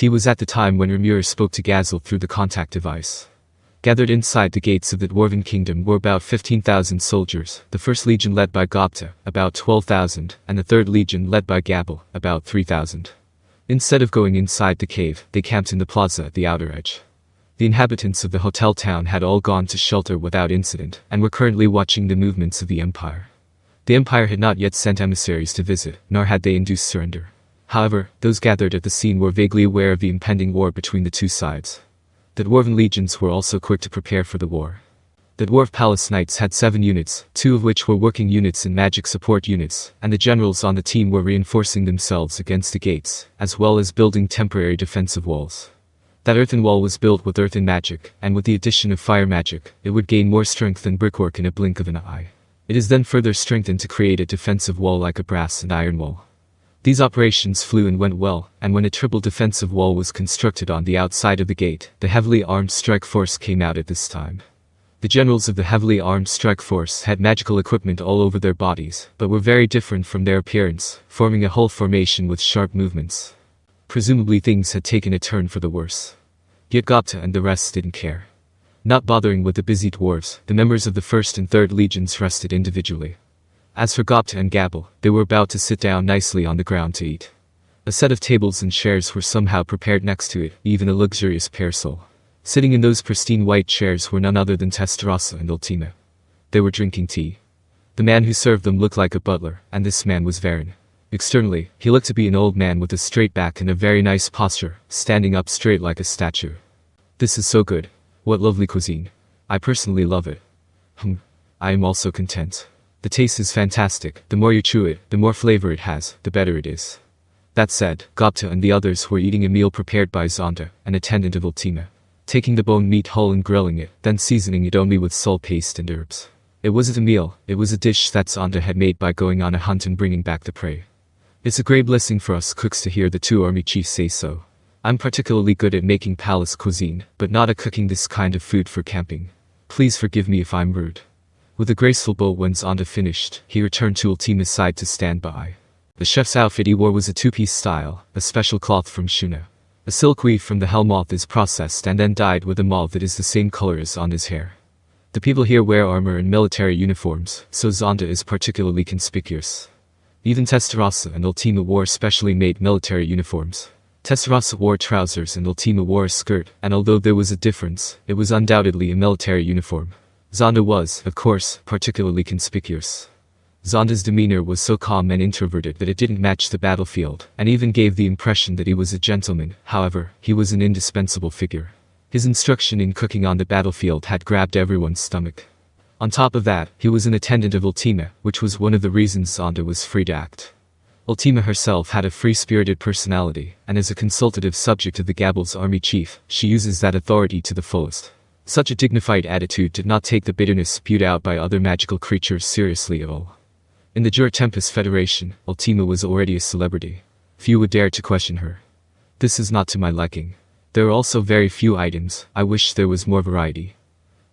T was at the time when Rimuru spoke to Gabil through the contact device. Gathered inside the gates of the Dwarven Kingdom were about 15,000 soldiers, the First Legion led by Gobta, about 12,000, and the Third Legion led by Gabil, about 3,000. Instead of going inside the cave, they camped in the plaza at the outer edge. The inhabitants of the hotel town had all gone to shelter without incident, and were currently watching the movements of the Empire. The Empire had not yet sent emissaries to visit, nor had they induced surrender. However, those gathered at the scene were vaguely aware of the impending war between the two sides. The Dwarven legions were also quick to prepare for the war. The Dwarf Palace Knights had 7 units, 2 of which were working units and magic support units, and the generals on the team were reinforcing themselves against the gates, as well as building temporary defensive walls. That earthen wall was built with earthen magic, and with the addition of fire magic, it would gain more strength than brickwork in a blink of an eye. It is then further strengthened to create a defensive wall like a brass and iron wall. These operations flew and went well, and when a triple defensive wall was constructed on the outside of the gate, the heavily armed strike force came out at this time. The generals of the heavily armed strike force had magical equipment all over their bodies, but were very different from their appearance, forming a whole formation with sharp movements. Presumably things had taken a turn for the worse. Yet Gobta and the rest didn't care. Not bothering with the busy dwarves, the members of the First and Third Legions rested individually. As for Gobta and Gabil, they were about to sit down nicely on the ground to eat. A set of tables and chairs were somehow prepared next to it, even a luxurious parasol. Sitting in those pristine white chairs were none other than Testarossa and Ultima. They were drinking tea. The man who served them looked like a butler, and this man was Varen. Externally, he looked to be an old man with a straight back and a very nice posture, standing up straight like a statue. This is so good. What lovely cuisine. I personally love it. I am also content. The taste is fantastic. The more you chew it, the more flavor it has, the better it is. That said, Gobta and the others were eating a meal prepared by Zonda, an attendant of Ultima. Taking the bone meat whole and grilling it, then seasoning it only with salt paste and herbs. It wasn't a meal, it was a dish that Zonda had made by going on a hunt and bringing back the prey. It's a great blessing for us cooks to hear the 2 army chiefs say so. I'm particularly good at making palace cuisine, but not at cooking this kind of food for camping. Please forgive me if I'm rude. With a graceful bow when Zonda finished, he returned to Ultima's side to stand by. The chef's outfit he wore was a 2-piece style, a special cloth from Shuna. A silk weave from the hellmoth is processed and then dyed with a mauve that is the same color as Zonda's hair. The people here wear armor and military uniforms, so Zonda is particularly conspicuous. Even Testarossa and Ultima wore specially made military uniforms. Testarossa wore trousers and Ultima wore a skirt, and although there was a difference, it was undoubtedly a military uniform. Zonda was, of course, particularly conspicuous. Zonda's demeanor was so calm and introverted that it didn't match the battlefield, and even gave the impression that he was a gentleman. However, he was an indispensable figure. His instruction in cooking on the battlefield had grabbed everyone's stomach. On top of that, he was an attendant of Ultima, which was one of the reasons Zonda was free to act. Ultima herself had a free-spirited personality, and as a consultative subject of the Gabil's army chief, she uses that authority to the fullest. Such a dignified attitude did not take the bitterness spewed out by other magical creatures seriously at all. In the Jur Tempest Federation, Ultima was already a celebrity. Few would dare to question her. This is not to my liking. There are also very few items. I wish there was more variety.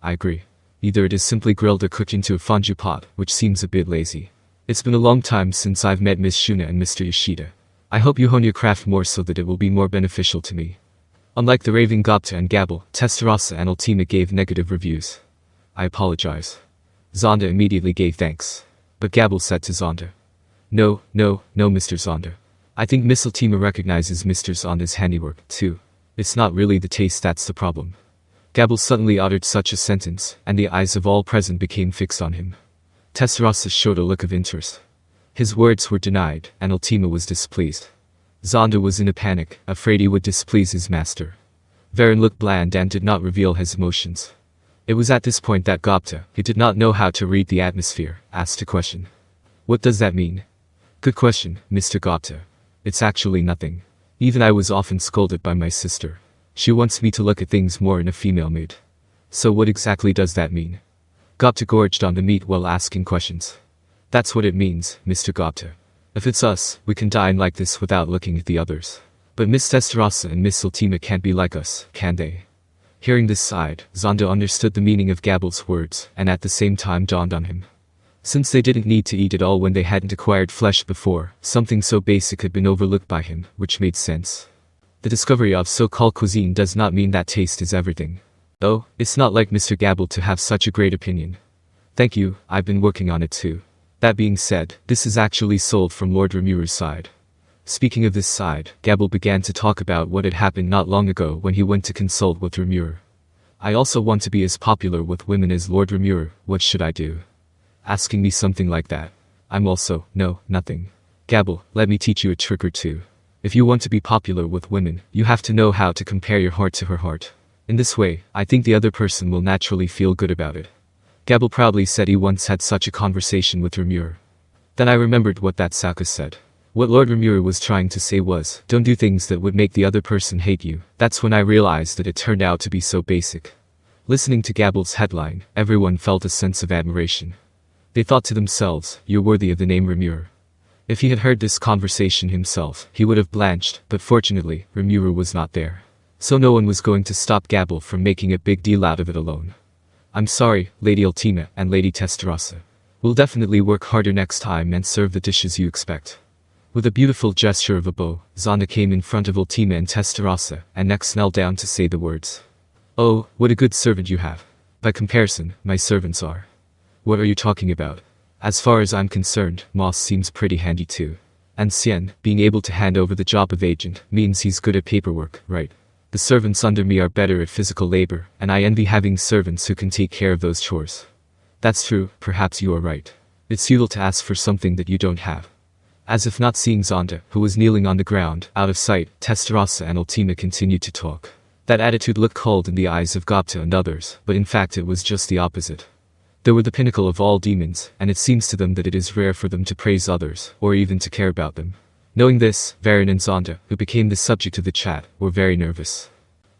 I agree. Either it is simply grilled or cooked into a fondue pot, which seems a bit lazy. It's been a long time since I've met Miss Shuna and Mr. Yoshida. I hope you hone your craft more so that it will be more beneficial to me. Unlike the raving Gobta and Gabil, Testarossa and Ultima gave negative reviews. I apologize. Zonda immediately gave thanks. But Gabil said to Zonda. No, Mr. Zonda. I think Miss Ultima recognizes Mr. Zonda's handiwork, too. It's not really the taste that's the problem. Gabil suddenly uttered such a sentence, and the eyes of all present became fixed on him. Testarossa showed a look of interest. His words were denied, and Ultima was displeased. Zonda was in a panic, afraid he would displease his master. Varen looked bland and did not reveal his emotions. It was at this point that Gobta, who did not know how to read the atmosphere, asked a question. What does that mean? Good question, Mr. Gobta. It's actually nothing. Even I was often scolded by my sister. She wants me to look at things more in a female mood. So what exactly does that mean? Gobta gorged on the meat while asking questions. That's what it means, Mr. Gobta. If it's us, we can dine like this without looking at the others. But Miss Testarossa and Miss Ultima can't be like us, can they? Hearing this side, Zonda understood the meaning of Gabil's words, and at the same time dawned on him. Since they didn't need to eat at all when they hadn't acquired flesh before, something so basic had been overlooked by him, which made sense. The The discovery of so-called cuisine does not mean that taste is everything. Oh, it's not like Mr. Gabil to have such a great opinion. Thank you, I've been working on it too. That being said, this is actually sold from Lord Rimuru's side. Speaking of this side, Gabil began to talk about what had happened not long ago when he went to consult with Rimuru. I also want to be as popular with women as Lord Rimuru, what should I do? Asking me something like that. I'm also, no, nothing. Gabil, let me teach you a trick or two. If you want to be popular with women, you have to know how to compare your heart to her heart. In this way, I think the other person will naturally feel good about it. Gabil proudly said he once had such a conversation with Rimuru. Then I remembered what that Saka said. What Lord Rimuru was trying to say was, don't do things that would make the other person hate you. That's when I realized that it turned out to be so basic. Listening to Gabil's headline, everyone felt a sense of admiration. They thought to themselves, you're worthy of the name Rimuru. If he had heard this conversation himself, he would have blanched, but fortunately, Rimuru was not there. So no one was going to stop Gabil from making a big deal out of it alone. I'm sorry, Lady Ultima and Lady Testarossa. We'll definitely work harder next time and serve the dishes you expect. With a beautiful gesture of a bow, Zonda came in front of Ultima and Testarossa, and next knelt down to say the words. Oh, what a good servant you have. By comparison, my servants are. What are you talking about? As far as I'm concerned, Moss seems pretty handy too. And Xian, being able to hand over the job of agent, means he's good at paperwork, right? The servants under me are better at physical labor, and I envy having servants who can take care of those chores. That's true, perhaps you are right. It's futile to ask for something that you don't have. As if not seeing Zonda, who was kneeling on the ground, out of sight, Testarossa and Ultima continued to talk. That attitude looked cold in the eyes of Gobta and others, but in fact it was just the opposite. They were the pinnacle of all demons, and it seems to them that it is rare for them to praise others, or even to care about them. Knowing this, Varun and Zonda, who became the subject of the chat, were very nervous.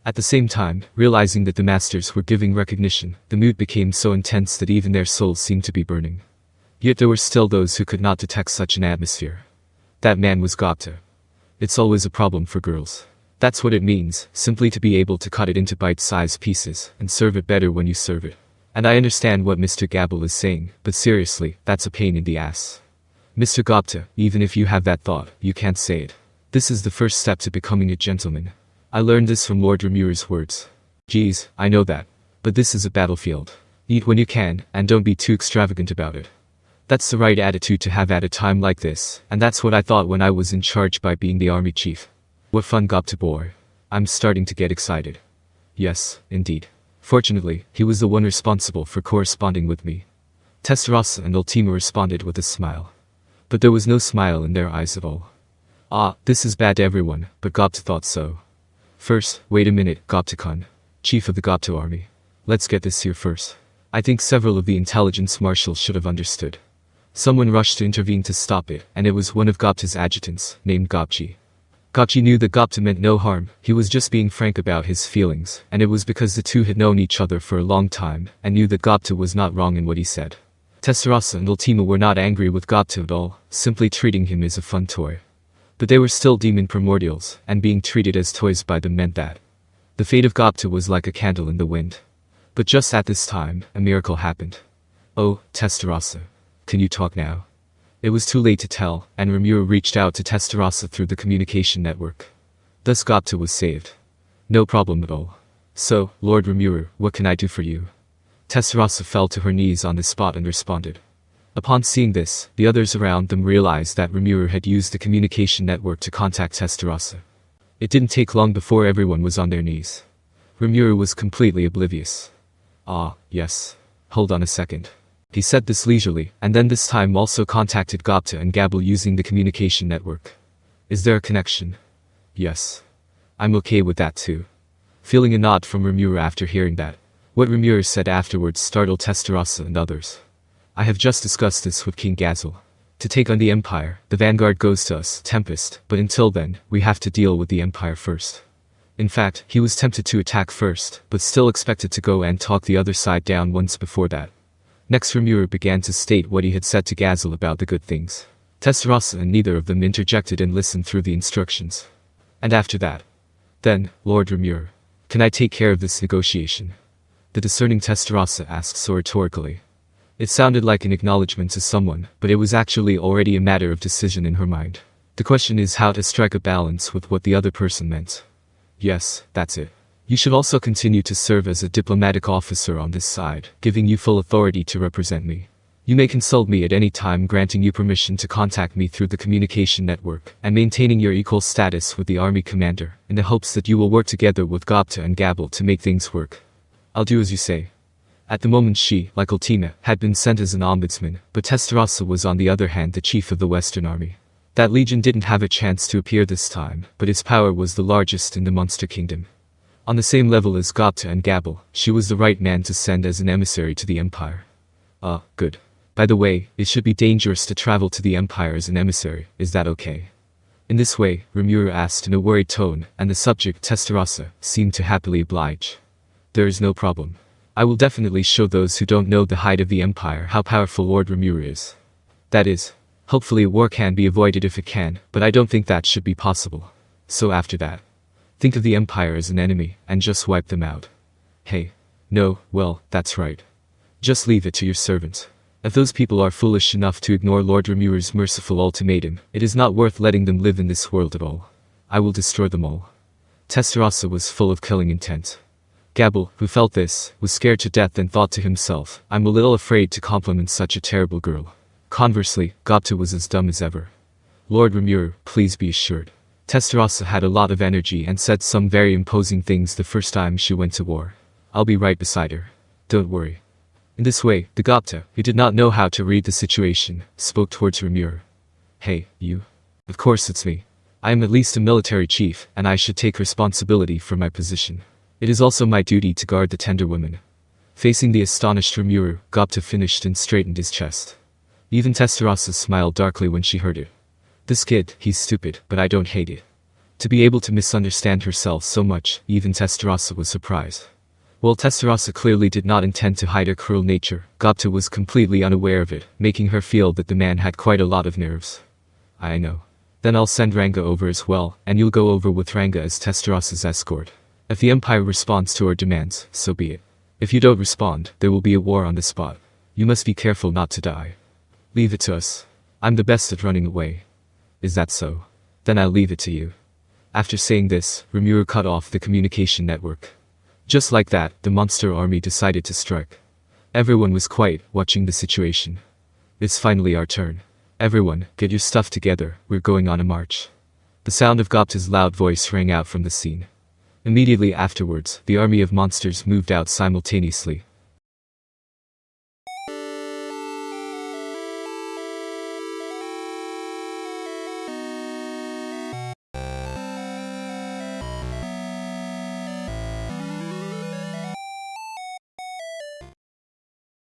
At the same time, realizing that the masters were giving recognition, the mood became so intense that even their souls seemed to be burning. Yet there were still those who could not detect such an atmosphere. That man was Gobta. It's always a problem for girls. That's what it means, simply to be able to cut it into bite-sized pieces, and serve it better when you serve it. And I understand what Mr. Gabil is saying, but seriously, that's a pain in the ass. Mr. Gobta, even if you have that thought, you can't say it. This is the first step to becoming a gentleman. I learned this from Lord Rimuru's words. Geez, I know that. But this is a battlefield. Eat when you can, and don't be too extravagant about it. That's the right attitude to have at a time like this, and that's what I thought when I was in charge by being the army chief. What fun, Gobta boy. I'm starting to get excited. Yes, indeed. Fortunately, he was the one responsible for corresponding with me. Testarossa and Ultima responded with a smile. But there was no smile in their eyes at all. Ah, this is bad everyone, but Gobta thought so. First, wait a minute, Gobta-kun. Chief of the Gobta army. Let's get this here first. I think several of the intelligence marshals should have understood. Someone rushed to intervene to stop it, and it was one of Gobta's adjutants, named Gobchi. Gobchi knew that Gobta meant no harm, he was just being frank about his feelings, and it was because the two had known each other for a long time, and knew that Gobta was not wrong in what he said. Testarossa and Ultima were not angry with Gobta at all, simply treating him as a fun toy. But they were still demon primordials, and being treated as toys by them meant that. The fate of Gobta was like a candle in the wind. But just at this time, a miracle happened. Oh, Testarossa. Can you talk now? It was too late to tell, and Rimuru reached out to Testarossa through the communication network. Thus Gobta was saved. No problem at all. So, Lord Rimuru, what can I do for you? Testarossa fell to her knees on the spot and responded. Upon seeing this, the others around them realized that Rimuru had used the communication network to contact Testarossa. It didn't take long before everyone was on their knees. Rimuru was completely oblivious. Ah, yes. Hold on a second. He said this leisurely, and then this time also contacted Gobta and Gabil using the communication network. Is there a connection? Yes. I'm okay with that too. Feeling a nod from Rimuru after hearing that. What Rimuru said afterwards startled Testarossa and others. I have just discussed this with King Gazel. To take on the Empire, the vanguard goes to us, Tempest, but until then, we have to deal with the Empire first. In fact, he was tempted to attack first, but still expected to go and talk the other side down once before that. Next Rimuru began to state what he had said to Gazel about the good things. Testarossa and neither of them interjected and listened through the instructions. And after that. Then, Lord Rimuru. Can I take care of this negotiation? The discerning Testarossa asked so rhetorically. It sounded like an acknowledgement to someone, but it was actually already a matter of decision in her mind. The question is how to strike a balance with what the other person meant. Yes, that's it. You should also continue to serve as a diplomatic officer on this side, giving you full authority to represent me. You may consult me at any time, granting you permission to contact me through the communication network, and maintaining your equal status with the army commander, in the hopes that you will work together with Gobta and Gabil to make things work. I'll do as you say. At the moment she, like Ultima, had been sent as an ombudsman, but Testarossa was on the other hand the chief of the Western Army. That legion didn't have a chance to appear this time, but its power was the largest in the Monster Kingdom. On the same level as Gobta and Gabil, she was the right man to send as an emissary to the Empire. Good. By the way, it should be dangerous to travel to the Empire as an emissary, is that okay? In this way, Rimuru asked in a worried tone, and the subject, Testarossa, seemed to happily oblige. There is no problem. I will definitely show those who don't know the height of the Empire how powerful Lord Rimuru is. That is, hopefully a war can be avoided if it can, but I don't think that should be possible. So after that, think of the Empire as an enemy, and just wipe them out. Hey. No, well, that's right. Just leave it to your servants. If those people are foolish enough to ignore Lord Rimuru's merciful ultimatum, it is not worth letting them live in this world at all. I will destroy them all. Testarossa was full of killing intent. Gabil, who felt this, was scared to death and thought to himself, I'm a little afraid to compliment such a terrible girl. Conversely, Gobta was as dumb as ever. Lord Rimuru, please be assured. Testarossa had a lot of energy and said some very imposing things the first time she went to war. I'll be right beside her. Don't worry. In this way, the Gobta, who did not know how to read the situation, spoke towards Rimuru. Hey, you. Of course it's me. I am at least a military chief, and I should take responsibility for my position. It is also my duty to guard the tender women. Facing the astonished Rimuru, Gobta finished and straightened his chest. Even Testarossa smiled darkly when she heard it. This kid, he's stupid, but I don't hate it. To be able to misunderstand herself so much, even Testarossa was surprised. While Testarossa clearly did not intend to hide her cruel nature, Gobta was completely unaware of it, making her feel that the man had quite a lot of nerves. I know. Then I'll send Ranga over as well, and you'll go over with Ranga as Testarossa's escort. If the Empire responds to our demands, so be it. If you don't respond, there will be a war on the spot. You must be careful not to die. Leave it to us. I'm the best at running away. Is that so? Then I'll leave it to you. After saying this, Rimuru cut off the communication network. Just like that, the monster army decided to strike. Everyone was quiet, watching the situation. It's finally our turn. Everyone, get your stuff together, we're going on a march. The sound of Gobta's loud voice rang out from the scene. Immediately afterwards, the army of monsters moved out simultaneously,